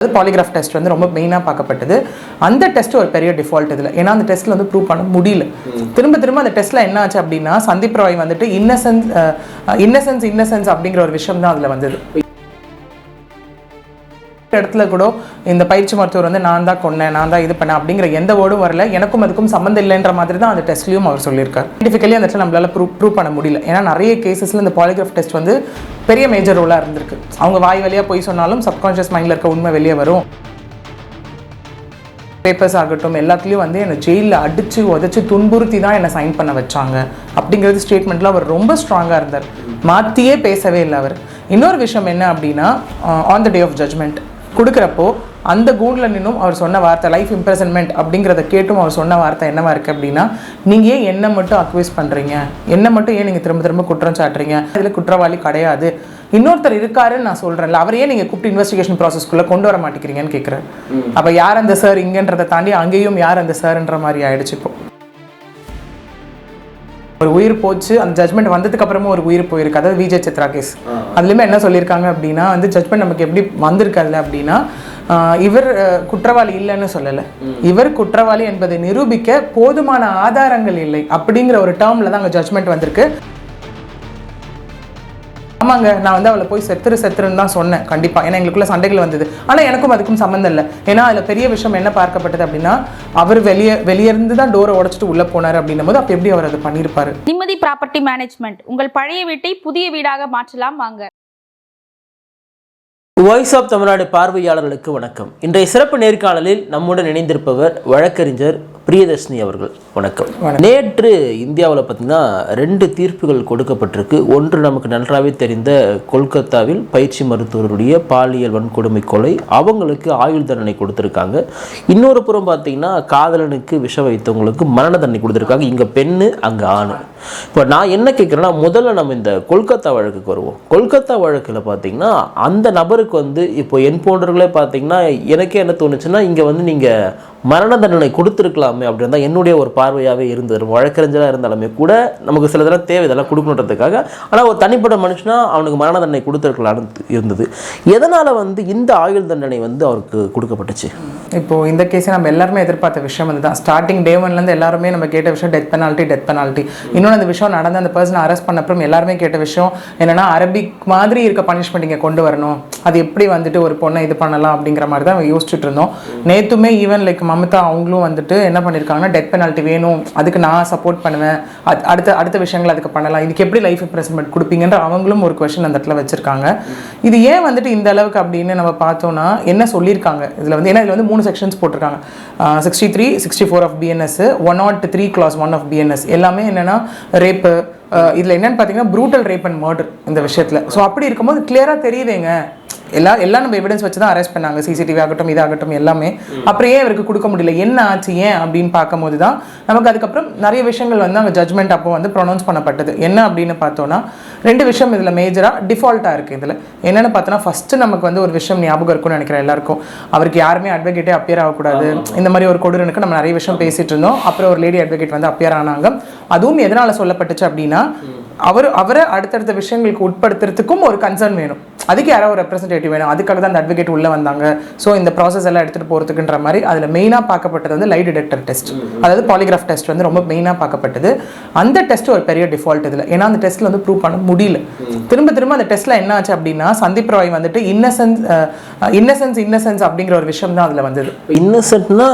Polygraph test வந்து ரொம்ப மெயினாக பார்க்கப்பட்டது. அந்த டெஸ்ட் ஒரு பெரிய டிஃபால்ட் இதில். ஏன்னா அந்த டெஸ்ட்டில் வந்து ப்ரூவ் பண்ண முடியல. திரும்ப அந்த டெஸ்ட்டில் என்ன ஆச்சு அப்படின்னா, சந்தீப் ராய் வந்துட்டு இன்னசென்ஸ் அப்படிங்கிற ஒரு விஷயம் தான் அதில் வந்தது. இடத்துல கூட இந்த பயிற்சி மருத்துவர் வந்து நான் தான் கொன்னேன், நான் தான் இது பண்ணேன் அப்படிங்கிற எந்த வேர்டும் வரல. எனக்கும் அதுக்கும் சம்மந்தம் இல்லைன்ற மாதிரி தான் அந்த டெஸ்ட்லையும் அவர் சொல்லியிருக்கார். சயின்டிஃபிக்கலி அந்த இடத்துல நம்மளால ப்ரூவ் பண்ண முடியல. ஏன்னா நிறைய கேசஸில் இந்த பாலிகிராஃப் டெஸ்ட் வந்து பெரிய மேஜர் ரோலாக இருந்திருக்கு. அவங்க வாய் வழியாக போய் சொன்னாலும் சப்கான்ஷியஸ் மைண்டில் இருக்க உண்மை வெளியே வரும். பேப்பர்ஸ் ஆகட்டும் எல்லாத்துலேயும் வந்து என்னை ஜெயிலில் அடித்து உதச்சி துன்புறுத்தி தான் என்னை சைன் பண்ண வச்சாங்க அப்படிங்கிறது ஸ்டேட்மெண்ட்டில் அவர் ரொம்ப ஸ்ட்ராங்காக இருந்தார். மாற்றியே பேசவே இல்லை அவர். இன்னொரு விஷயம் என்ன அப்படின்னா, on the day of judgment கொடுக்குறப்போ அந்த கூண்டில் நின்றும் அவர் சொன்ன வார்த்தை லைஃப் இம்ப்ரெசன்மெண்ட் அப்படிங்கிறத கேட்டும் அவர் சொன்ன வார்த்தை என்னவா இருக்குது அப்படின்னா, நீங்கள் ஏன் என்னை மட்டும் அக்யூஸ் பண்ணுறீங்க, என்னை மட்டும் ஏன் நீங்கள் திரும்ப குற்றம் சாட்டுறீங்க, அதில் குற்றவாளி கிடையாது, இன்னொருத்தர் இருக்காருன்னு நான் சொல்கிறேன்ல, அவரையே நீங்கள் கூப்பிட்டு இன்வெஸ்டிகேஷன் ப்ராசஸ்க்குள்ளே கொண்டு வர மாட்டேங்கிறீங்கன்னு கேட்குறாரு. அப்போ யார் அந்த சார் இங்கன்றதை தாண்டி அங்கேயும் யார் அந்த சார்ன்ற மாதிரி ஆயிடுச்சு. இப்போ ஒரு உயிர் போச்சு, அந்த ஜட்மெண்ட் வந்ததுக்கு அப்புறமும் ஒரு உயிர் போயிருக்கு. அதாவது விஜய் சித்ரா கேஸ். அதுலேயுமே என்ன சொல்லியிருக்காங்க அப்படின்னா, வந்து ஜட்மெண்ட் நமக்கு எப்படி வந்திருக்காதுல அப்படின்னா, இவர் குற்றவாளி இல்லைன்னு சொல்லலை, இவர் குற்றவாளி என்பதை நிரூபிக்க போதுமான ஆதாரங்கள் இல்லை அப்படிங்கிற ஒரு டேர்மில் தான் அங்கே ஜட்மெண்ட் வந்திருக்கு. ஆமாங்க, நான் வந்து அவளை போய் செத்துருன்னு தான் சொன்னேன் கண்டிப்பாக. ஏன்னா எங்களுக்குள்ள சண்டைகள் வந்தது. ஆனால் எனக்கும் அதுக்கும் சம்மந்தம் இல்லை. ஏன்னா அதில் பெரிய விஷயம் என்ன பார்க்கப்பட்டது அப்படின்னா, அவர் வெளியிருந்து தான் டோரை உடைச்சிட்டு உள்ளே போனார் அப்படின்னும் போது அப்போ எப்படி அவர் அதை பண்ணியிருப்பாரு. நிம்மதி ப்ராப்பர்ட்டி மேனேஜ்மெண்ட், உங்கள் பழைய வீட்டை புதிய வீடாக மாற்றலாம் வாங்க. வாய்ஸ் ஆஃப் தமிழ்நாடு பார்வையாளர்களுக்கு வணக்கம். இன்றைய சிறப்பு நேர்காணலில் நம்முடன் இணைந்திருப்பவர் வழக்கறிஞர் பிரியதர்ஷினி அவர்கள். வணக்கம். நேற்று இந்தியாவில் பார்த்தீங்கன்னா 2 தீர்ப்புகள் கொடுக்கப்பட்டிருக்கு. ஒன்று நமக்கு நன்றாகவே தெரிந்த கொல்கத்தாவில் பயிற்சி மருத்துவருடைய பாலியல் வன்கொடுமை கொலை, அவங்களுக்கு ஆயுள் தண்டனை கொடுத்துருக்காங்க. இன்னொரு புறம் பார்த்தீங்கன்னா காதலனுக்கு விஷம் வைத்தவங்களுக்கு மரண தண்டனை கொடுத்துருக்காங்க. இங்கே பெண்ணு, அங்கே ஆணு. இப்போ நான் என்ன கேட்குறேன்னா, முதல்ல நம்ம இந்த கொல்கத்தா வழக்குக்கு வருவோம். கொல்கத்தா வழக்கில் பார்த்தீங்கன்னா அந்த நபருக்கு வந்து இப்போ என் போன்றவர்களே பார்த்தீங்கன்னா எனக்கே என்ன தோணுச்சுன்னா, இங்கே வந்து நீங்கள் மரண தண்டனை கொடுத்துருக்கலாமே அப்படின்னு தான் என்னுடைய ஒரு பார்வையாகவே இருந்தது. வழக்கறிஞராக இருந்தாலுமே கூட நமக்கு சில இதெல்லாம் தேவை, இதெல்லாம் கொடுக்கணுன்றதுக்காக. ஆனால் ஒரு தனிப்பட்ட மனுஷனா அவனுக்கு மரண தண்டனை கொடுத்துருக்கலான்னு இருந்தது. எதனால் வந்து இந்த ஆயுள் தண்டனை வந்து அவருக்கு கொடுக்கப்பட்டுச்சு? இப்போது இந்த கேஸை நம்ம எல்லாருமே எதிர்பார்த்த விஷயம் அதுதான். ஸ்டார்டிங் டே 1லேருந்து எல்லாருமே நம்ம கேட்ட விஷயம் டெத் பெனால்ட்டி. இன்னொன்று அந்த விஷயம் நடந்து அந்த பர்சனை அரெஸ்ட் பண்ண அப்புறம் எல்லாருமே கேட்ட விஷயம் என்னென்னா, அரபிக் மாதிரி இருக்க பனிஷ்மெண்ட் இங்கே கொண்டு வரணும், அது எப்படி வந்துட்டு ஒரு பொண்ணை இது பண்ணலாம் அப்படிங்கிற மாதிரி தான் யோசிச்சுட்டு இருந்தோம். நேற்றுமே ஈவன் லைக் மமதா அவங்களும் வந்துட்டு என்ன பண்ணியிருக்காங்கன்னா, டெத் பெனால்ட்டி வேணும், அதுக்கு நான் சப்போர்ட் பண்ணுவேன், அடுத்த விஷயங்கள் அதுக்கு பண்ணலாம், இதுக்கு எப்படி லைஃப் இம்ப்ரெஸ்மெண்ட் கொடுப்பீங்கன்ற அவங்களும் ஒரு கொஸ்டின் அந்த இடத்துல வச்சுருக்காங்க. இது ஏன் வந்துட்டு இந்த அளவுக்கு அப்படின்னு நம்ம பார்த்தோன்னா என்ன சொல்லியிருக்காங்க இதில் வந்து, ஏன்னா இதில் வந்து 3 செக்ஷன்ஸ் போட்டிருக்காங்க. 63, 64 of BNS, 103 clause 1 of BNS. எல்லாமே என்னென்னா ரேப்பு. இதில் என்னென்னு பார்த்தீங்கன்னா ப்ரூட்டல் ரேப் அண்ட் மர்டர் இந்த விஷயத்தில். ஸோ அப்படி இருக்கும்போது கிளியராக தெரியுதுங்க, எல்லாம் நம்ம எவிடன்ஸ் வச்சு தான் அரெஸ்ட் பண்ணாங்க, சிசிடிவி ஆகட்டும் இதாகட்டும் எல்லாமே. அப்புறம் ஏன் அவருக்கு கொடுக்க முடியல, என்ன ஆச்சு ஏன் அப்படின்னு பார்க்கும்போது தான் நமக்கு அதுக்கப்புறம் நிறைய விஷயங்கள் வந்து அங்கே ஜட்மெண்ட் அப்போ வந்து ப்ரொனவுன்ஸ் பண்ணப்பட்டது. என்ன அப்படின்னு பார்த்தோன்னா 2 விஷயம் இதில் மேஜராக டிஃபால்ட்டாக இருக்குது. இதில் என்னென்னு பார்த்தோன்னா, ஃபஸ்ட்டு நமக்கு வந்து ஒரு விஷயம் ஞாபகம் இருக்கும்னு நினைக்கிறேன் எல்லாருக்கும், அவருக்கு யாருமே அட்வொகேட்டே அப்பியர் ஆகக்கூடாது, இந்த மாதிரி ஒரு கொடூரனுக்கு நம்ம நிறைய விஷயம் பேசிகிட்டு இருந்தோம். அப்புறம் ஒரு லேடி அட்வொகேட் வந்து அப்பியர் ஆனாங்க. அதுவும் எதனால் சொல்லப்பட்டுச்சு அப்படின்னா, அவரை அடுத்தடுத்த விஷயங்களுக்கு உட்படுத்துறதுக்கும் ஒரு கன்சர்ன் வேணும், அதுக்கு யாரோ ஒரு ரெப்ரஸன்டேட்டிவ் வேணும், அதுக்காக தான் அந்த அட்வொகேட் உள்ளே வந்தாங்க. ஸோ இந்த ப்ராசஸ் எல்லாம் எடுத்துகிட்டு போகிறதுக்குன்ற மாதிரி அதில் மெயினாக பார்க்கப்பட்டது வந்து லை டிடெக்டர் டெஸ்ட், அதாவது பாலிகிராஃப் டெஸ்ட் வந்து ரொம்ப மெயினாக பார்க்கப்பட்டது. அந்த டெஸ்ட் ஒரு பெரிய டிஃபால்ட் இதில். ஏன்னா அந்த டெஸ்ட்டில் வந்து ப்ரூவ் பண்ண முடியல. திரும்ப அந்த டெஸ்ட்டில் என்ன ஆச்சு அப்படின்னா, சந்தீப் ராய் வந்துட்டு இன்னசென்ஸ் அப்படிங்கிற ஒரு விஷயம் தான் அதில் வந்தது. இன்னசென்ட்னா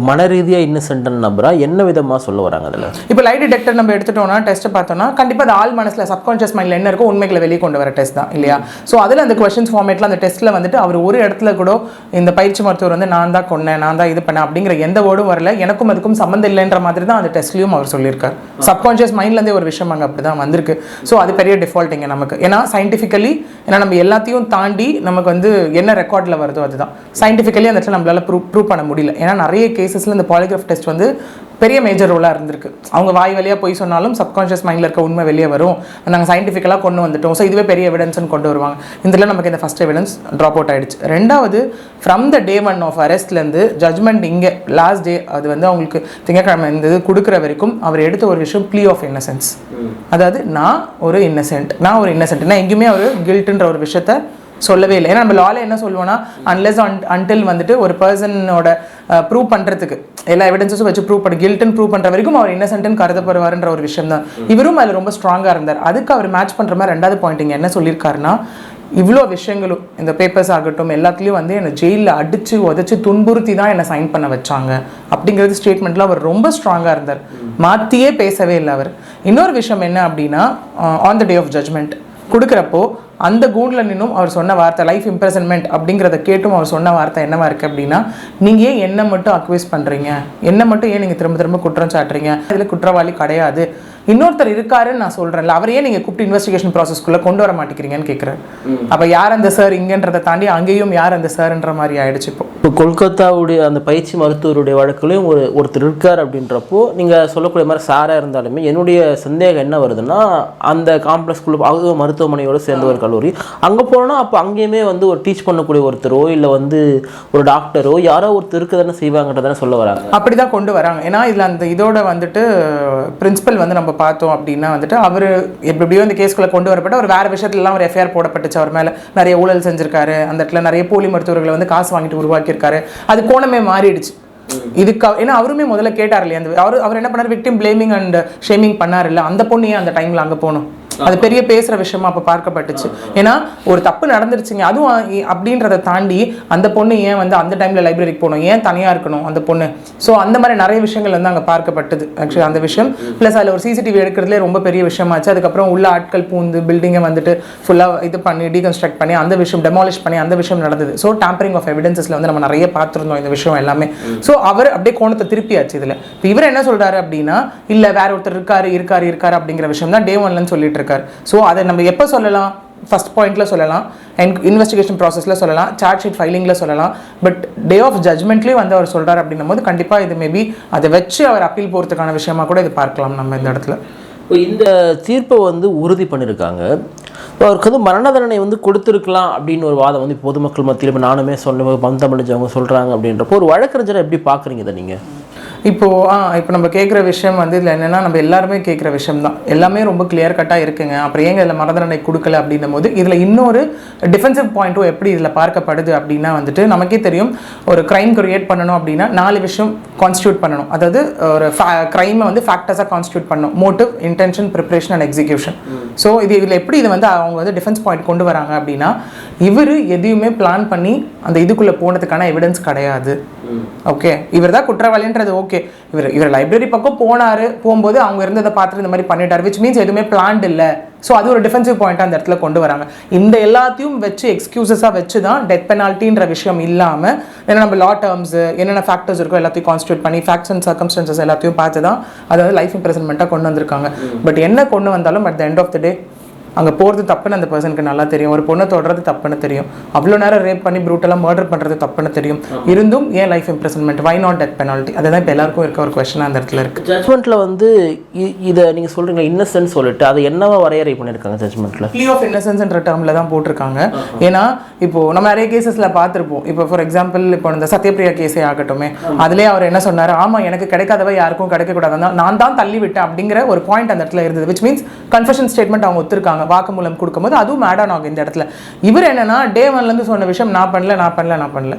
மன ரீதியாக இன்னசென்ட்னு நம்புறா, என்ன விதமாக சொல்ல வராங்க அதில்? இப்போ லை டிடெக்டர் நம்ம எடுத்துட்டோம்னா, டெஸ்ட் பார்த்தோம்னா கண்டிப்பாக அது ஆள் மனசில் சப்கான்ஷியஸ் மைண்டில் என்ன இருக்கோ உண்மைகளை வெளியே கொண்டு வர டெஸ்ட் தான் இல்லையா? ஸோ அதில் அந்த கொஸ்டின்ஸ் ஃபார்மேட்டில் அந்த டெஸ்ட்டில் வந்துட்டு அவர் ஒரு இடத்துல கூட இந்த பயிற்சி மருத்துவர் வந்து நான் தான் கொன்னேன், நான் தான் இது பண்ணேன் அப்படிங்கிற எந்த வேர்டும் வரல, எனக்கும் அதுக்கும் சம்மந்தம் இல்லைன்ற மாதிரி தான் அந்த டெஸ்ட்லையும் அவர் சொல்லியிருக்கார். சப்கான்ஷியஸ் மைண்ட்லேருந்தே ஒரு விஷயம் அங்கே அப்படி தான் வந்திருக்கு. ஸோ அது பெரிய டிஃபால்ட் இங்கே நமக்கு. ஏன்னா சயின்டிஃபிக்கலி ஏன்னா நம்ம எல்லாத்தையும் தாண்டி நமக்கு வந்து என்ன ரெக்கார்டில் வருதோ அதுதான் சயின்டிஃபிக்கலி அந்த இடத்துல நம்மளால் ப்ரூவ் பண்ண முடியல. ஏன்னா நிறைய கேசஸில் இந்த பாலிகிராஃப் டெஸ்ட் வந்து பெரிய மேஜர் ரோலாக இருந்திருக்கு. அவங்க வாய் வழியாக போய் சொன்னாலும் சப்கான்ஷியஸ் மைண்டில் இருக்க உண்மை வெளியே வரும், நாங்கள் சயின்டிஃபிக்கலாக கொண்டு வந்துட்டோம், ஸோ இதுவே பெரிய எவிடன்ஸ்னு கொண்டு வருவாங்க. இதில் நமக்கு இந்த ஃபஸ்ட் எவிடன்ஸ் ட்ராப் அவுட் ஆகிடுச்சு. ரெண்டாவது, ஃப்ரம் த டே 1 ஆஃப் அரெஸ்ட்லேருந்து ஜட்மெண்ட் இங்கே லாஸ்ட் டே அது வந்து அவங்களுக்கு திங்கக்கிழமை இந்த இது கொடுக்குற வரைக்கும் அவர் எடுத்த ஒரு விஷயம் ப்ளீ ஆஃப் இன்னசென்ஸ். அதாவது நான் ஒரு இன்னசென்ட் நான் எங்கேயுமே அவர் கில்ட்டுன்ற ஒரு விஷயத்த சொல்லவே இல்லை. ஏன்னா நம்ம லால என்ன சொல்லுவோம்னா அன்லெஸ் அன்டில் வந்துட்டு ஒரு பர்சனோட ப்ரூவ் பண்ணுறதுக்கு எல்லா எவிடன்ஸஸும் வச்சு ப்ரூவ் பண்ணி கில்ட்னு ப்ரூவ் பண்ணுற வரைக்கும் அவர் இன்னசென்ட்னு கருதப்படுவாருன்ற ஒரு விஷயம் தான். இவரும் அதில் ரொம்ப ஸ்ட்ராங்காக இருந்தார். அதுக்கு அவர் மேட்ச் பண்ணுற மாதிரி ரெண்டாவது பாயிண்ட் இங்கே என்ன சொல்லியிருக்காருன்னா, இவ்வளோ விஷயங்களும் இந்த பேப்பர்ஸ் ஆகட்டும் எல்லாத்துலேயும் வந்து என்னை ஜெயிலில் அடித்து உதச்சி துன்புறுத்தி தான் என்னை சைன் பண்ண வச்சாங்க அப்படிங்கிறது ஸ்டேட்மெண்ட்டில் அவர் ரொம்ப ஸ்ட்ராங்காக இருந்தார். மாற்றியே பேசவே இல்லை அவர். இன்னொரு விஷயம் என்ன அப்படின்னா, on the day of judgment கொடுக்குறப்போ அந்த கூண்டில் நின்னும் அவர் சொன்ன வார்த்தை லைஃப் இம்ப்ரெசன்மெண்ட் அப்படிங்கிறத கேட்டும் அவர் சொன்ன வார்த்தை என்னவா இருக்குது அப்படின்னா, நீங்கள் ஏன் என்னை மட்டும் அக்வைஸ் பண்ணுறீங்க, என்னை மட்டும் ஏன் நீங்கள் திரும்ப திரும்ப குற்றம் சாட்டுறீங்க, இதில் குற்றவாளி கிடையாது, இன்னொருத்தர் இருக்காருன்னு நான் சொல்கிறேன்ல, அவரையே நீங்கள் கூப்பிட்டு இன்வெஸ்டிகேஷன் ப்ராசஸ்க்குள்ளே கொண்டு வர மாட்டேங்கிறீங்கன்னு கேட்குறாரு. அப்போ யார் அந்த சார் இங்கன்றதை தாண்டி அங்கேயும் யார் அந்த சார்ன்ற மாதிரி ஆயிடுச்சு. இப்போ கொல்கத்தாவுடைய அந்த பயிற்சி மருத்துவருடைய வழக்குலையும் ஒருத்தர் இருக்கார் அப்படின்றப்போ நீங்கள் சொல்லக்கூடிய மாதிரி சாராக இருந்தாலுமே என்னுடைய சந்தேகம் என்ன வருதுன்னா, அந்த காம்ப்ளெக்ஸ்குள்ளே அது மருத்துவமனையோடு சேர்ந்த ஒரு கல்லூரி அங்கே போனால் அப்போ அங்கேயுமே வந்து ஒரு டீச் பண்ணக்கூடிய ஒருத்தரோ இல்லை வந்து ஒரு டாக்டரோ யாரோ ஒருத்தர் இருக்குதானே செய்வாங்கன்றதானே சொல்ல வராங்க. அப்படி தான் கொண்டு வராங்க. ஏன்னா இதில் அந்த இதோட வந்துட்டு பிரின்சிபல் வந்து நம்ம பார்த்தோம் அப்படின்னா வந்துட்டு அவர் எப்படியோ இந்த கேஸ்குள்ளே கொண்டு வரப்பட்டு அவர் வேறு விஷயத்துலலாம் ஒரு எஃப்ஐஆர் போடப்பட்டுச்சு. அவர் மேலே நிறைய ஊழல் செஞ்சிருக்காரு, அந்த இடத்துல நிறைய போலி மருத்துவர்களை வந்து காசு வாங்கிட்டு உருவாக்கியிருக்காரு. அது கோணமே மாறிடுச்சு இதுக்கு. ஏன்னா அவருமே முதல்ல கேட்டார் இல்லையா, அந்த அவர் என்ன பண்ணார், விக்டிம் பிளேமிங் அண்ட் ஷேமிங் பண்ணார் இல்லை, அந்த பொண்ணு ஏன் அந்த டைமில் அங்கே போகணும், அது பெரிய பேசுகிற விஷயமா அப்போ பார்க்கப்பட்டுச்சு. ஏன்னா ஒரு தப்பு நடந்துருச்சுங்க, அதுவும் அப்படின்றத தாண்டி அந்த பொண்ணு ஏன் வந்து அந்த டைமில் லைப்ரரிக்கு போகணும், ஏன் தனியாக இருக்கணும் அந்த பொண்ணு. ஸோ அந்த மாதிரி நிறைய விஷயங்கள் வந்து அங்கே பார்க்கப்பட்டது ஆக்சுவலி அந்த விஷயம். ப்ளஸ் அதில் ஒரு சிசிடிவி எடுக்கிறதுலே ரொம்ப பெரிய விஷயமாச்சு. அதுக்கப்புறம் உள்ள ஆட்கள் பூந்து பில்டிங்கை வந்துட்டு ஃபுல்லாக இது பண்ணி டீகன்ஸ்ட்ரக்ட் பண்ணி அந்த விஷயம் டெமாலிஷ் பண்ணி அந்த விஷயம் நடந்தது. ஸோ டேம்பரிங் ஆஃப் எவிடன்ஸில் வந்து நம்ம நிறைய பார்த்துருந்தோம் இந்த விஷயம் எல்லாமே. ஸோ அவர் அப்படியே கோணத்தை திருப்பியாச்சு இதில். இப்போ இவர் என்ன சொல்கிறாரு அப்படின்னா, இல்லை வேற ஒருத்தர் இருக்காரு அப்படிங்கிற விஷயம் தான் டே ஒன்லன்னு சொல்லிட்டு இருக்காரு. ஸோ அதை நம்ம எப்போ சொல்லலாம், ஃபர்ஸ்ட் பாயிண்ட்டில் சொல்லலாம், இன்வெஸ்டிகேஷன் ப்ராசஸில் சொல்லலாம், சார்ஜ் ஷீட் ஃபைலிங்கில் சொல்லலாம். பட் டே ஆஃப் ஜட்மெண்ட்லேயும் வந்து அவர் சொல்கிறார் அப்படின்னும் போது கண்டிப்பாக இது மேபி அதை வச்சு அவர் அப்பீல் போகிறதுக்கான விஷயமா கூட இது பார்க்கலாம் நம்ம இந்த இடத்துல. இப்போ இந்த தீர்ப்பை வந்து உறுதி பண்ணியிருக்காங்க. இப்போ அவருக்கு வந்து மரண தண்டனை வந்து கொடுத்துருக்கலாம் அப்படின்னு ஒரு வாதம் வந்து பொதுமக்கள் மத்தியில் இப்போ நானுமே சொன்ன பந்தமடைஞ்சவங்க சொல்கிறாங்க அப்படின்றப்போ ஒரு வழக்கறிஞரை எப்படி பார்க்குறீங்க இதை நீங்கள்? இப்போ நம்ம கேட்குற விஷயம் வந்து இதில் என்னென்னா, நம்ம எல்லாருமே கேட்குற விஷயம் தான், எல்லாமே ரொம்ப கிளியர் கட்டாக இருக்குங்க, அப்புறம் ஏங்க இதில் மரண தண்டனை கொடுக்கல அப்படின்னும் போது இதில் இன்னொரு டிஃபென்சிவ் பாயிண்ட்டும் எப்படி இதில் பார்க்கப்படுது அப்படின்னா வந்துட்டு நமக்கே தெரியும், ஒரு க்ரைம் கிரியேட் பண்ணணும் அப்படின்னா 4 விஷயம் கான்ஸ்டியூட் பண்ணணும். அதாவது ஒரு க்ரைமை வந்து ஃபேக்டர்ஸாக கான்ஸ்டியூட் பண்ணணும், motive, intention, preparation and execution. So இதில் எப்படி இது வந்து அவங்க வந்து டிஃபென்ஸ் பாயிண்ட் கொண்டு வராங்க அப்படின்னா, இவர் எதையுமே பிளான் பண்ணி அந்த இதுக்குள்ளே போனதுக்கான எவிடன்ஸ் கிடையாது. ஓகே, இவர் தான் குற்றவாளின்றது ஓகே, இவர் லைப்ரரி பக்கம் போகும்போது அவங்க இருந்ததை பார்த்துட்டு இந்த மாதிரி பண்ணிட்டார், விச் மீன்ஸ் எதுவுமே பிளான்ட் இல்லை. ஸோ அது ஒரு டிஃபென்சிவ் பாயிண்ட்டாக அந்த இடத்துல கொண்டு வராங்க. இந்த எல்லாத்தையும் வச்சு எக்ஸ்கியூசஸாக வச்சு தான் டெத் பெனால்ட்டின்ற விஷயம் இல்லாமல், ஏன்னா நம்ம லா டேர்ம்ஸ் என்னென்ன ஃபேக்டர்ஸ் இருக்கோ எல்லாத்தையும் கான்ஸ்டியூட் பண்ணி ஃபேக்ட்ஸ் அண்ட் சர்க்கம்ஸ்டன்சஸ் எல்லாத்தையும் பார்த்து தான் அதாவது லைஃப் இம்ப்ரெசன்மெண்ட்டாக கொண்டு வந்திருக்காங்க. பட் என்ன கொண்டு வந்தாலும் at the end of the day அங்கே போகிறது தப்புன்னு அந்த பர்சனுக்கு நல்லா தெரியும், ஒரு பொண்ணை தொடுறது தப்புன்னு தெரியும், அவ்வளோ நேரம் ரேப் பண்ணி ப்ரூட்டலாக மர்டர் பண்ணுறது தப்புன்னு தெரியும். இருந்தும் ஏன் life imprisonment, why not death penalty? அதுதான் இப்போ எல்லாருக்கும் இருக்க ஒரு கொஸ்டினாக அந்த இடத்துல இருக்குது. ஜட்மெண்ட்டில் வந்து இதை நீங்கள் சொல்கிறீங்க இன்னசென்ஸ் சொல்லிட்டு அதை என்னவா வரையறை பண்ணியிருக்காங்க ஜட்மெண்ட்டில்? ப்ளீ ஆஃப் இன்னசென்ஸ்ன்ற டேர்மில் தான் போட்டிருக்காங்க. ஏன்னா இப்போது நம்ம நிறைய கேசஸில் பார்த்துருப்போம். இப்போ ஃபார் எக்ஸாம்பிள் இப்போ இந்த சத்யபிரியா கேஸே ஆகட்டுமே, அதிலே அவர் என்ன சொன்னார், ஆமாம் எனக்கு கிடைக்காதவ யாருக்கும் கிடைக்கக்கூடாது, நான் தான் தள்ளி விட்டேன் அப்படிங்கிற ஒரு பாயிண்ட் அந்த இடத்துல இருந்தது. விச் மீன்ஸ் கன்ஃபெஷன் ஸ்டேட்மெண்ட் அவங்க ஒத்துருக்காங்க, வாக்குமூலம் கொடுக்கும்போது அதுவும் ஆட் ஆன் ஆகும் இந்த இடத்துல. இவர் என்னன்னா டே ஒன்லேருந்து சொன்ன விஷயம் நான் பண்ணல,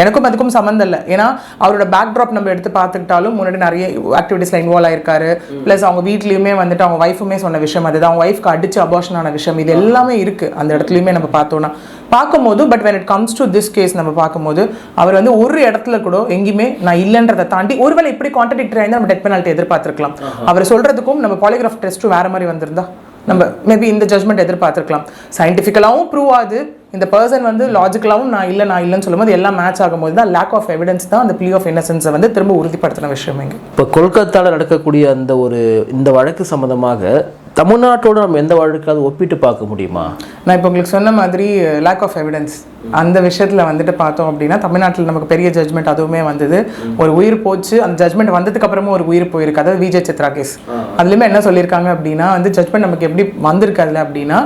எனக்கும் அதுக்கும் சம்மந்தம் இல்லை. ஏன்னா அவரோட பேக்ட்ராப் நம்ம எடுத்து பார்த்துக்கிட்டாலும் முன்னாடி நிறைய ஆக்டிவிட்டீஸில் இன்வால்வ் ஆயிருக்காரு. ப்ளஸ் அவங்க வீட்லேயுமே வந்துட்டு அவங்க ஒய்ஃபுமே சொன்ன விஷயம் அதுதான், அவங்க ஒய்ஃப்க்கு அடிச்சு அபார்ஷன் ஆன விஷயம், இது எல்லாமே இருக்குது அந்த இடத்துலையுமே நம்ம பார்த்தோன்னா பார்க்கும்போது. But when it comes to this case நம்ம பார்க்கும்போது அவர் வந்து ஒரு இடத்துல கூட எங்கேயுமே நான் இல்லைன்றதை தாண்டி ஒருவேளை இப்படி கான்ட்ரடிக்டரி ஆயிருந்தால் நம்ம டெத் பெனால்ட்டி எதிர்பார்த்துருக்கலாம். அவர் சொல்கிறதுக்கும் நம்ம பாலிகிராஃப் டெஸ்ட்டும் வேறு மாதிரி வந்திருந்தா நம்ம மேபி இந்த ஜட்மெண்ட் எதிர்பார்த்துருக்கலாம். சயின்டிஃபிக்கலாகவும் ப்ரூவ் ஆகுது, இந்த பர்சன் வந்து லாஜிக்கலாகவும் நான் இல்லைன்னு சொல்லும்போது எல்லாம் மேட்ச் ஆகும்போது தான் லேக் ஆஃப் எவிடன்ஸ் தான் அந்த ப்ளீ ஆஃப் இன்னசென்ஸை வந்து திரும்ப உறுதிப்படுத்தின விஷயம். இங்கே இப்போ கொல்கத்தாவில் நடக்கக்கூடிய இந்த வழக்கு சம்மந்தமாக தமிழ்நாட்டோட நம்ம எந்த வழக்காவது ஒப்பிட்டு பார்க்க முடியுமா? நான் இப்போ உங்களுக்கு சொன்ன மாதிரி லேக் ஆஃப் எவிடன்ஸ் அந்த விஷயத்தில் வந்துட்டு பார்த்தோம் அப்படின்னா தமிழ்நாட்டில் நமக்கு பெரிய ஜட்மெண்ட் அதுவுமே வந்தது, ஒரு உயிர் போச்சு. அந்த ஜட்மெண்ட் வந்ததுக்கு அப்புறமும் ஒரு உயிர் போயிருக்கு, அதாவது விஜய் சித்ரா கேஸ். அதுலேயுமே என்ன சொல்லியிருக்காங்க அப்படின்னா வந்து ஜட்மெண்ட் நமக்கு எப்படி வந்திருக்கு அதில் அப்படின்னா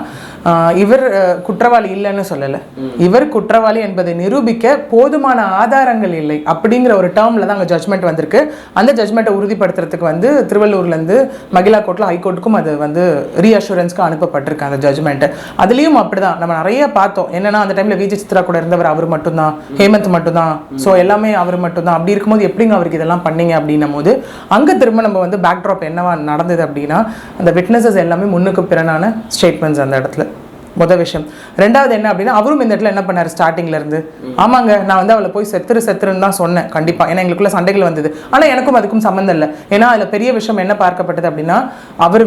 இவர் குற்றவாளி இல்லைன்னு சொல்லலை, இவர் குற்றவாளி என்பதை நிரூபிக்க போதுமான ஆதாரங்கள் இல்லை அப்படிங்கிற ஒரு டேர்மில் தான் அங்கே ஜட்மெண்ட் வந்திருக்கு. அந்த ஜட்மெண்ட்டை உறுதிப்படுத்துறதுக்கு வந்து திருவள்ளூர்லேருந்து மகிழா கோர்ட்டில் ஹைகோர்ட்டுக்கும் அது வந்து ரீஅஷூரன்ஸ்க்கு அனுப்பப்பட்டிருக்கு அந்த ஜட்மெண்ட்டு. அதுலேயும் அப்படிதான் நம்ம நிறைய பார்த்தோம். என்னன்னா அந்த டைமில் விஜய் சித்ரா கூட இருந்தவர் அவர் மட்டும்தான், ஹேமந்த் மட்டும்தான், ஸோ எல்லாமே அவர் மட்டும்தான். அப்படி இருக்கும்போது எப்படிங்க அவருக்கு இதெல்லாம் பண்ணீங்க அப்படின்னும் போது அங்கே திரும்ப நம்ம வந்து பேக்ட்ராப் என்னவா நடந்தது அப்படின்னா அந்த விட்னஸஸ் எல்லாமே முன்னுக்கு பிறனான ஸ்டேட்மெண்ட்ஸ் அந்த இடத்துல முதல் விஷயம். ரெண்டாவது என்ன அப்படின்னா அவரும் இந்த இடத்துல என்ன பண்ணார் ஸ்டார்டிங்ல இருந்து, ஆமாங்க நான் வந்து அவளை போய் செத்துருன்னு தான் சொன்னேன் கண்டிப்பா, ஏன்னா எங்களுக்குள்ள சண்டைகள் வந்தது, ஆனா எனக்கும் அதுக்கும் சம்மந்தம் இல்லை. ஏன்னா அதுல பெரிய விஷயம் என்ன பார்க்கப்பட்டது அப்படின்னா அவர்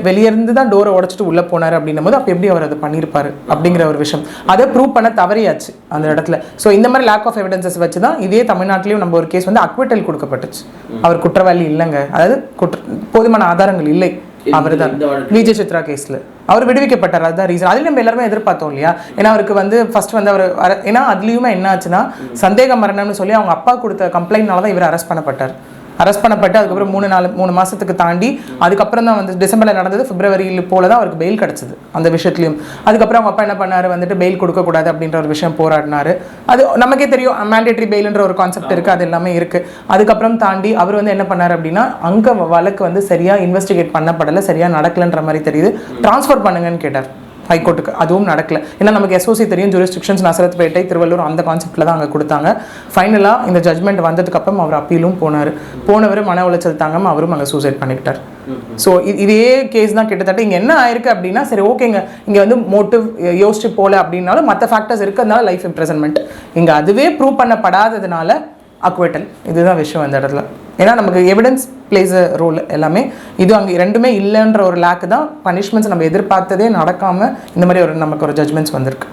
வெளியே இருந்து தான் டோரை உடைச்சிட்டு உள்ள போனார் அப்படின்னும் போது அப்ப எப்படி அவர் அதை பண்ணியிருப்பாரு அப்படிங்கிற ஒரு விஷயம் அதை ப்ரூவ் பண்ண தவறியாச்சு அந்த இடத்துல. ஸோ இந்த மாதிரி லேக் ஆஃப் எவிடன்சஸ் வச்சு தான் இதே தமிழ்நாட்டிலையும் நம்ம ஒரு கேஸ் வந்து அக்விட்டல் கொடுக்கப்பட்டுச்சு. அவர் குற்றவாளி இல்லைங்க, அதாவது போதுமான ஆதாரங்கள் இல்லை, அவர் தான் விஜய் சித்ரா கேஸ்ல அவர் விடுவிக்கப்பட்டார். அதுதான் ரீசன். அதில் நம்ம எல்லாருமே எதிர்பார்த்தோம் இல்லையா. ஏன்னா அவருக்கு வந்து ஃபர்ஸ்ட் வந்து அவர் ஏன்னா அதுலேயுமே என்ன ஆச்சுன்னா சந்தேக மரணம்னு சொல்லி அவங்க அப்பா கொடுத்த கம்ப்ளைண்ட்னால தான் இவர் அரெஸ்ட் பண்ணப்பட்டார். அதுக்கப்புறம் 3 மாசத்துக்கு தாண்டி அதுக்கப்புறம் தான் வந்து டிசம்பரில் நடந்தது, பிப்ரவரியில் போல தான் அவருக்கு பெயில் கிடச்சிது அந்த விஷயத்துலையும். அதுக்கப்புறம் அவங்க அப்பா என்ன பண்ணாரு, வந்துட்டு பெயில் கொடுக்கக்கூடாது அப்படின்ற ஒரு விஷயம் போராடினாரு. அது நமக்கே தெரியும், மேண்டேட்டரி பெயில்ன்ற ஒரு கான்செப்ட் இருக்குது, அது எல்லாமே இருக்குது. அதுக்கப்புறம் தாண்டி அவர் வந்து என்ன பண்ணார் அப்படின்னா அங்கே வழக்கு வந்து சரியாக இன்வெஸ்டிகேட் பண்ணப்படலை, சரியாக நடக்கலைன்ற மாதிரி தெரியுது, ட்ரான்ஸ்ஃபர் பண்ணுங்கன்னு கேட்டார் ஹைகோர்ட்டுக்கு. அதுவும் நடக்கல. ஏன்னா நமக்கு எஸ்ஓசி தெரியும், ஜூரிஸ்டிக்ஷன்ஸ் நசரத்பேட்டை, திருவள்ளூர் அந்த கான்செப்டில் தான் அங்கே கொடுத்தாங்க. ஃபைனலாக இந்த ஜட்மெண்ட் வந்ததுக்கப்புறம் அவர் அப்பீலும் போனவர் மன உளைச்சல் தாங்காமல் அவரும் அங்கே சூசைட் பண்ணிக்கிட்டார். ஸோ இதே கேஸ் தான் கிட்டத்தட்ட இங்கே என்ன ஆயிருக்கு அப்படின்னா சரி ஓகேங்க இங்கே வந்து மோட்டிவ் யோசிச்சு போல அப்படின்னாலும் மற்ற ஃபேக்டர்ஸ் இருக்கிறதுனால லைஃப் இம்ப்ரெசன்மெண்ட், இங்கே அதுவே ப்ரூவ் பண்ணப்படாததுனால அக்விட்டல். இதுதான் விஷயம் அந்த இடத்துல. ஏன்னா நமக்கு எவிடன்ஸ் பிளேஸ் அ ரோல் எல்லாமே. இது அங்கே ரெண்டுமே இல்லைன்ற ஒரு லேக்கு தான் பனிஷ்மெண்ட்ஸ் நம்ம எதிர்பார்த்ததே நடக்காமல் இந்த மாதிரி நமக்கு ஒரு ஜட்மெண்ட்ஸ் வந்திருக்கு.